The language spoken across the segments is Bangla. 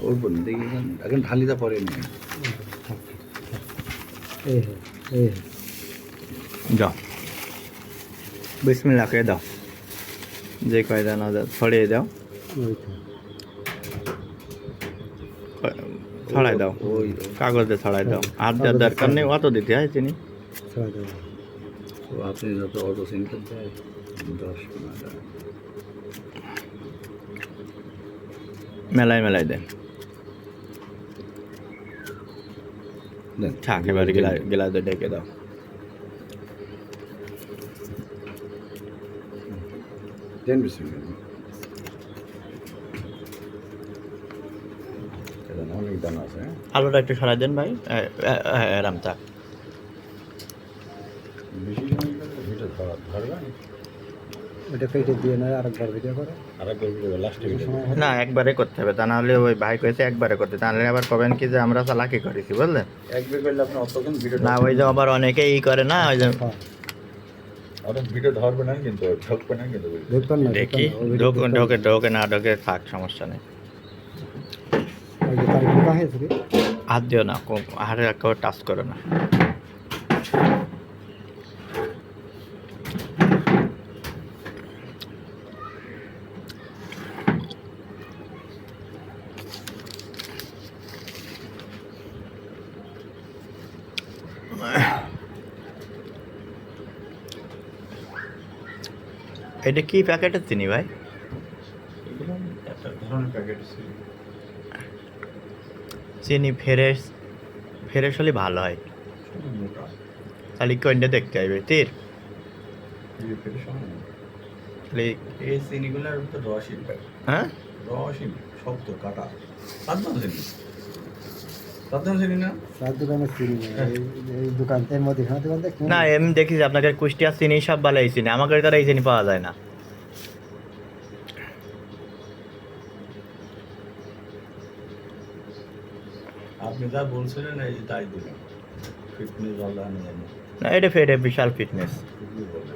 ওর বলুন দেখি এখন ঢালিটা পরে নি যাও বিসমিল্লাহ কে দাও যে কয়টা না ছড়িয়ে দাও ছড়াই দাও ওই কাগজে ছড়াই দাও হাত দেওয়ার দরকার নেই অত দিতে হয় চিনি তো আপনি যত অত চিন্তা দেয় 10-15 মেলায় মেলায় দেন দেন থাক এবার গেলাতে ডেকে দাও দেন বিসমিল্লাহ অনেক দাম আছে আলুটা একটু সরাই দেন ভাই এরাম থাক বেশি ভিডিও ধরবে ওটা কেটে দিয়ে না আরেকবার ভিডিও করে আরেকবার ভিডিও লাস্টে ভিডিও না একবারে করতে হবে তা নাহলে ওই ভাই কয়েছে একবারে করতে তাহলে আবার কবেন কি যে আমরা চালাকি করেছি বুঝলেন একবার করলে আপনি অতক্ষণ ভিডিও না ওই যে আবার অনেকেই ই করে না ওই যে অনেক ভিডিও ধরবে না কিন্তু ঢোকবে না কিন্তু দেখবেন না দেখি ঢোকে না ঢোকে থাক সমস্যা নেই ওই যে তার ঢোকা হয়েছে কি হাত দিও না হাতে একেবারে টাচ করো না এটা কি প্যাকেটের চিনি ভাই একটা ধরনের প্যাকেট চিনি ফ্রেশ ফ্রেশ হলে ভালো হয় মোটা তাহলে কোনটা দেখতে হবে তীর এই ফেটে সময় তাহলে এই চিনিগুলোর তো রসই হ্যাঁ রসই শক্ত কাটা সাধারণ চিনি সাধারণ চিনি না চার দোকানে চিনি না এই দোকান এর মধ্যে খানা দোকান দেখ না এমনি দেখি যে আপনাদের কুষ্টিয়া চিনি সব ভালো এই চিনি আমাদের তারা এই চিনি পাওয়া যায় না আপনি যা বলছিলেন এই যে তাই দিলাম ফিটনেস ভালো আমি জানি না এটা ফেটে বিশাল ফিটনেস খুবই ভালো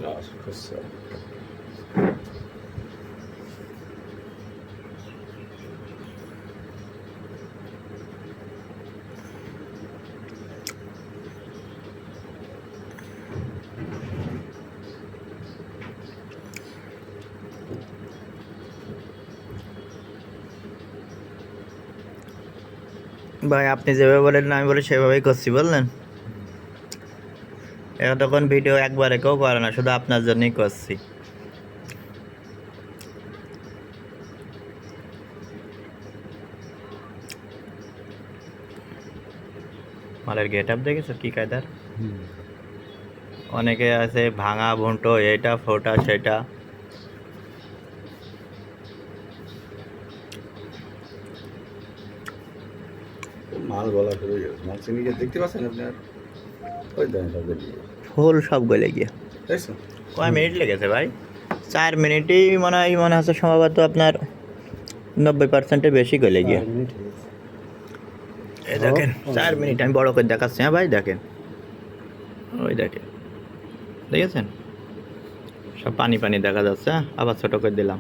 Class professor. ভাই আপনি যেভাবে বলেন আমি বলি সেভাবেই করছি বললেন এখন তখন ভিডিও একবারে কেউ করে না শুধু আপনার জন্যই করছি মালের গেট আপ দেখেছো কি কায়দার অনেকে আছে ভাঙা ভুন্টো এটা ফোটা সেটা মাল বলা শুরু হয়ে গেছে মাল চিনি দেখতে পাচ্ছেন আপনার ওই দেন সব দেখি ফুল সব গলে গিয়ে দেখছো কয় মিনিট লেগেছে ভাই 4 মিনিটই মনে হচ্ছে সম্ভবত আপনার 90% বেশি গলে গিয়ে এই দেখেন 4 মিনিট আমি বড় করে দেখাচ্ছি হ্যাঁ ভাই দেখেন ওই দেখেন দেখেছেন সব পানি পানি দেখা যাচ্ছে আবার ছোট করে দিলাম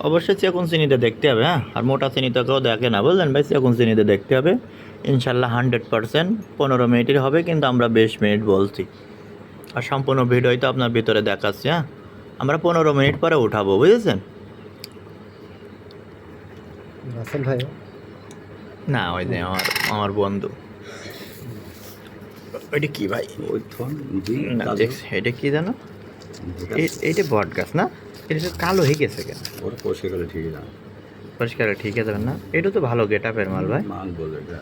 অবশ্যই চেকুন চিনিতে দেখতে হবে হ্যাঁ আর মোটা চিনিতে কেউ দেখে না বুঝলেন ভাই চেকুন চিনিতে দেখতে হবে ইনশাল্লাহ 100% 15 মিনিটের হবে কিন্তু আমরা 20 মিনিট বলছি আর সম্পূর্ণ ভিডিওই তো আপনার ভিতরে দেখাচ্ছি হ্যাঁ আমরা 15 মিনিট পরে উঠাবো বুঝেছেন রাসেল ভাই না ওই যে আমার বন্ধু ওইটা কি ভাই ওই থন না দেখছি এটা কি জানো এইটা বট গাছ না এটা কালো হয়ে গেছে কেন ওরা পরিষ্কার করে ঠিকই না পরিষ্কার ঠিক আছে না এটা তো ভালো গেট আপের মাল ভাই মাল বলে এটা